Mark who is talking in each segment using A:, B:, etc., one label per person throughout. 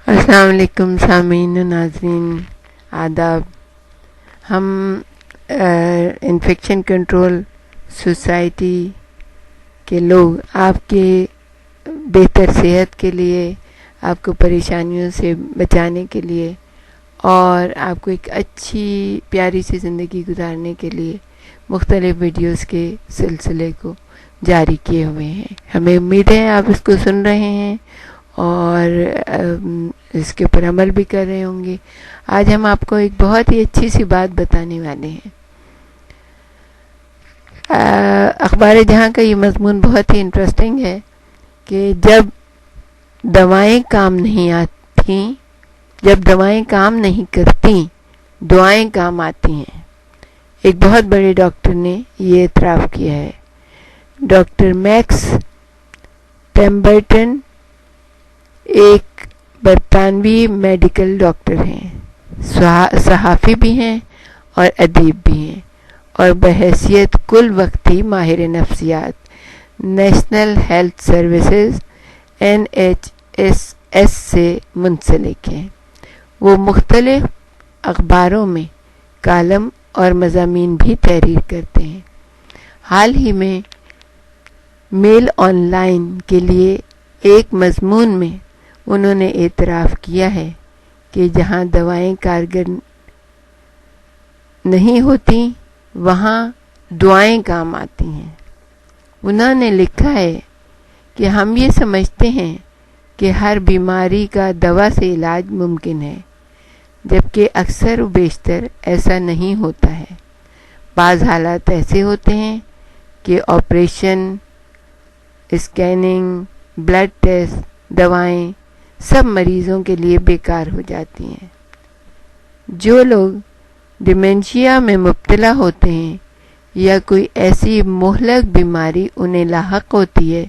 A: السلام علیکم سامعین و ناظرین، آداب۔ ہم انفیکشن کنٹرول سوسائٹی کے لوگ آپ کے بہتر صحت کے لیے، آپ کو پریشانیوں سے بچانے کے لیے اور آپ کو ایک اچھی پیاری سی زندگی گزارنے کے لیے مختلف ویڈیوز کے سلسلے کو جاری کیے ہوئے ہیں۔ ہمیں امید ہے آپ اس کو سن رہے ہیں اور اس کے اوپر عمل بھی کر رہے ہوں گے۔ آج ہم آپ کو ایک بہت ہی اچھی سی بات بتانے والے ہیں۔ اخبار جہاں کا یہ مضمون بہت ہی انٹرسٹنگ ہے کہ جب دوائیں کام نہیں آتی، جب دوائیں کام نہیں کرتی، دعائیں کام آتی ہیں۔ ایک بہت بڑے ڈاکٹر نے یہ اعتراف کیا ہے۔ ڈاکٹر میکس پیمبرٹن ایک برطانوی میڈیکل ڈاکٹر ہیں، صحافی بھی ہیں اور ادیب بھی ہیں، اور بحیثیت کل وقتی ماہر نفسیات نیشنل ہیلتھ سروسز NHS سے منسلک ہیں۔ وہ مختلف اخباروں میں کالم اور مضامین بھی تحریر کرتے ہیں۔ حال ہی میں میل آن لائن کے لیے ایک مضمون میں انہوں نے اعتراف کیا ہے کہ جہاں دوائیں کارگر نہیں ہوتی وہاں دعائیں کام آتی ہیں۔ انہوں نے لکھا ہے کہ ہم یہ سمجھتے ہیں کہ ہر بیماری کا دوا سے علاج ممکن ہے، جبکہ اکثر و بیشتر ایسا نہیں ہوتا ہے۔ بعض حالات ایسے ہوتے ہیں کہ آپریشن، اسکیننگ، بلڈ ٹیسٹ، دوائیں سب مریضوں کے لیے بیکار ہو جاتی ہیں۔ جو لوگ ڈیمنشیا میں مبتلا ہوتے ہیں یا کوئی ایسی مہلک بیماری انہیں لاحق ہوتی ہے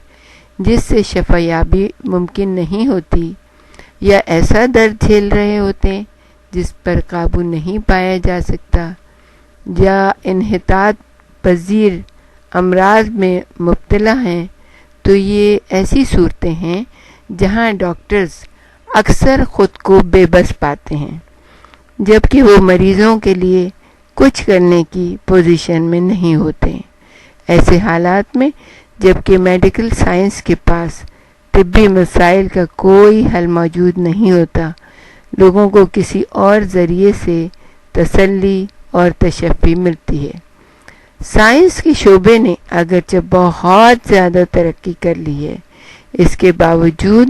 A: جس سے شفا یابی ممکن نہیں ہوتی، یا ایسا درد جھیل رہے ہوتے ہیں جس پر قابو نہیں پایا جا سکتا، یا انحطاط پذیر امراض میں مبتلا ہیں، تو یہ ایسی صورتیں ہیں جہاں ڈاکٹرز اکثر خود کو بے بس پاتے ہیں، جبکہ وہ مریضوں کے لیے کچھ کرنے کی پوزیشن میں نہیں ہوتے۔ ایسے حالات میں جبکہ میڈیکل سائنس کے پاس طبی مسائل کا کوئی حل موجود نہیں ہوتا، لوگوں کو کسی اور ذریعے سے تسلی اور تشفی ملتی ہے۔ سائنس کے شعبے نے اگرچہ بہت زیادہ ترقی کر لی ہے، اس کے باوجود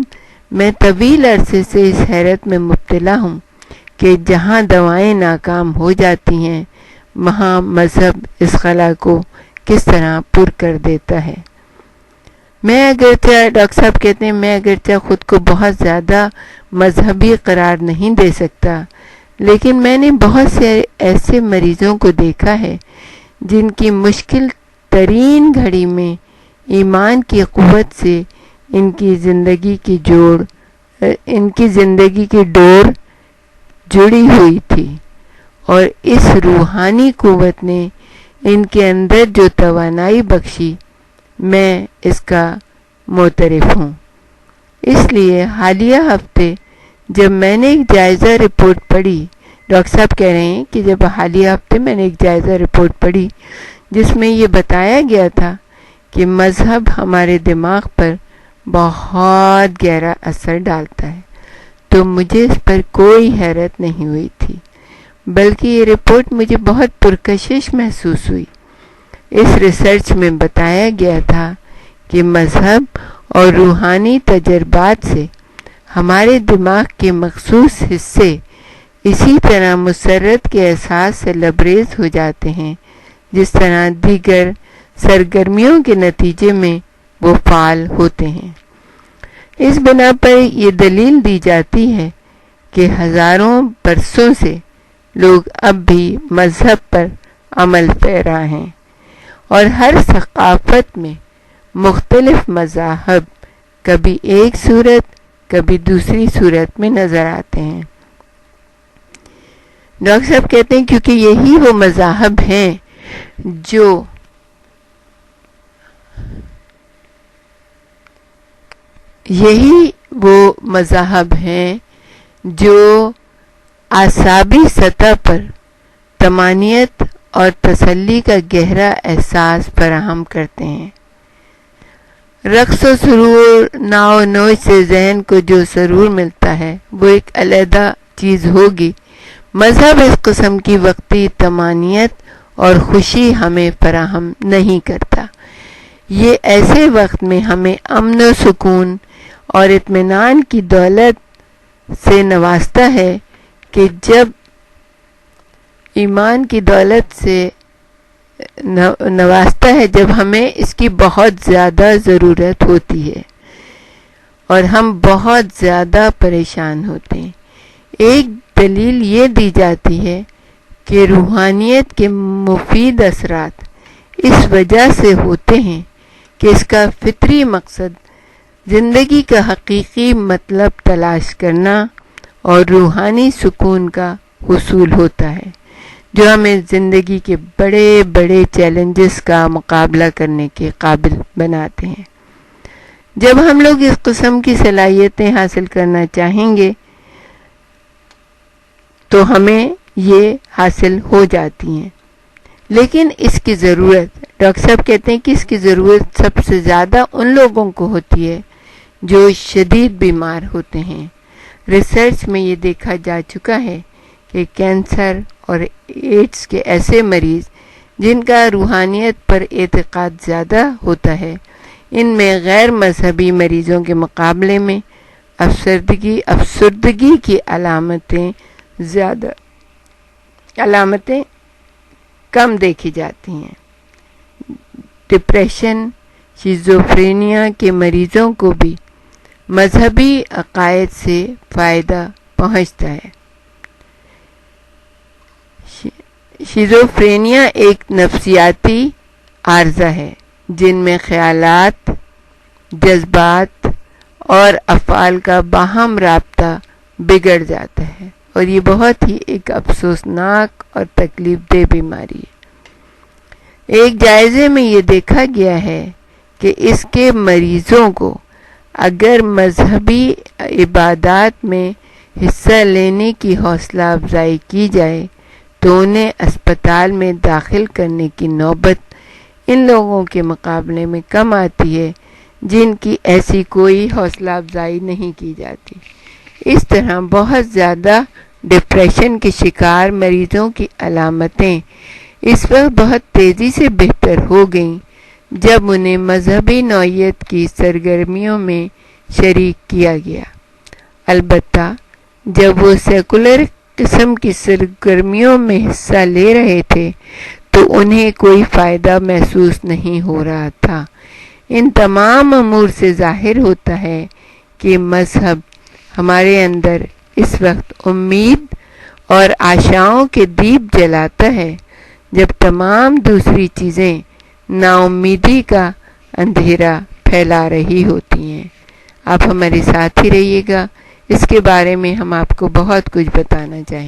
A: میں طویل عرصے سے اس حیرت میں مبتلا ہوں کہ جہاں دوائیں ناکام ہو جاتی ہیں وہاں مذہب اس خلا کو کس طرح پر کر دیتا ہے۔ ڈاکٹر صاحب کہتے ہیں، میں اگرچہ خود کو بہت زیادہ مذہبی قرار نہیں دے سکتا، لیکن میں نے بہت سے ایسے مریضوں کو دیکھا ہے جن کی مشکل ترین گھڑی میں ایمان کی قوت سے ان کی زندگی کی ڈور جڑی ہوئی تھی، اور اس روحانی قوت نے ان کے اندر جو توانائی بخشی، میں اس کا معترف ہوں۔ اس لیے حالیہ ہفتے جب میں نے ایک جائزہ رپورٹ پڑھی، ڈاکٹر صاحب کہہ رہے ہیں کہ جب حالیہ ہفتے میں نے ایک جائزہ رپورٹ پڑھی جس میں یہ بتایا گیا تھا کہ مذہب ہمارے دماغ پر بہت گہرا اثر ڈالتا ہے، تو مجھے اس پر کوئی حیرت نہیں ہوئی تھی، بلکہ یہ رپورٹ مجھے بہت پرکشش محسوس ہوئی۔ اس ریسرچ میں بتایا گیا تھا کہ مذہب اور روحانی تجربات سے ہمارے دماغ کے مخصوص حصے اسی طرح مسرت کے احساس سے لبریز ہو جاتے ہیں جس طرح دیگر سرگرمیوں کے نتیجے میں وہ فعال ہوتے ہیں۔ اس بنا پر یہ دلیل دی جاتی ہے کہ ہزاروں برسوں سے لوگ اب بھی مذہب پر عمل پیرا ہیں، اور ہر ثقافت میں مختلف مذاہب کبھی ایک صورت کبھی دوسری صورت میں نظر آتے ہیں۔ ڈاکٹر صاحب کہتے ہیں کیونکہ یہی وہ مذاہب ہیں جو جو اعصابی سطح پر طمانینت اور تسلی کا گہرا احساس فراہم کرتے ہیں۔ رقص و سرور، ناو نوش سے ذہن کو جو سرور ملتا ہے وہ ایک علیحدہ چیز ہوگی۔ مذہب اس قسم کی وقتی طمانینت اور خوشی ہمیں فراہم نہیں کرتا۔ یہ ایسے وقت میں ہمیں امن و سکون اور اطمینان کی دولت سے نوازتا ہے کہ جب ایمان کی دولت سے نوازتا ہے جب ہمیں اس کی بہت زیادہ ضرورت ہوتی ہے اور ہم بہت زیادہ پریشان ہوتے ہیں۔ ایک دلیل یہ دی جاتی ہے کہ روحانیت کے مفید اثرات اس وجہ سے ہوتے ہیں کہ اس کا فطری مقصد زندگی کا حقیقی مطلب تلاش کرنا اور روحانی سکون کا حصول ہوتا ہے، جو ہمیں زندگی کے بڑے بڑے چیلنجز کا مقابلہ کرنے کے قابل بناتے ہیں۔ جب ہم لوگ اس قسم کی صلاحیتیں حاصل کرنا چاہیں گے تو ہمیں یہ حاصل ہو جاتی ہیں، لیکن اس کی ضرورت، ڈاکٹر صاحب کہتے ہیں کہ اس کی ضرورت سب سے زیادہ ان لوگوں کو ہوتی ہے جو شدید بیمار ہوتے ہیں۔ ریسرچ میں یہ دیکھا جا چکا ہے کہ کینسر اور ایڈز کے ایسے مریض جن کا روحانیت پر اعتقاد زیادہ ہوتا ہے، ان میں غیر مذہبی مریضوں کے مقابلے میں افسردگی کی علامتیں کم دیکھی جاتی ہیں۔ ڈپریشن، شیزوفرینیا کے مریضوں کو بھی مذہبی عقائد سے فائدہ پہنچتا ہے۔ شیزوفرینیا ایک نفسیاتی عارضہ ہے جن میں خیالات، جذبات اور افعال کا باہم رابطہ بگڑ جاتا ہے، اور یہ بہت ہی ایک افسوسناک اور تکلیف دہ بیماری ہے۔ ایک جائزے میں یہ دیکھا گیا ہے کہ اس کے مریضوں کو اگر مذہبی عبادات میں حصہ لینے کی حوصلہ افزائی کی جائے تو انہیں اسپتال میں داخل کرنے کی نوبت ان لوگوں کے مقابلے میں کم آتی ہے جن کی ایسی کوئی حوصلہ افزائی نہیں کی جاتی۔ اس طرح بہت زیادہ ڈپریشن کے شکار مریضوں کی علامتیں اس وقت بہت تیزی سے بہتر ہو گئیں جب انہیں مذہبی نوعیت کی سرگرمیوں میں شریک کیا گیا۔ البتہ جب وہ سیکولر قسم کی سرگرمیوں میں حصہ لے رہے تھے تو انہیں کوئی فائدہ محسوس نہیں ہو رہا تھا۔ ان تمام امور سے ظاہر ہوتا ہے کہ مذہب ہمارے اندر اس وقت امید اور آشاؤں کے دیپ جلاتا ہے جب تمام دوسری چیزیں نا امیدی کا اندھیرا پھیلا رہی ہوتی ہیں۔ آپ ہمارے ساتھ ہی رہیے گا، اس کے بارے میں ہم آپ کو بہت کچھ بتانا چاہیں گے۔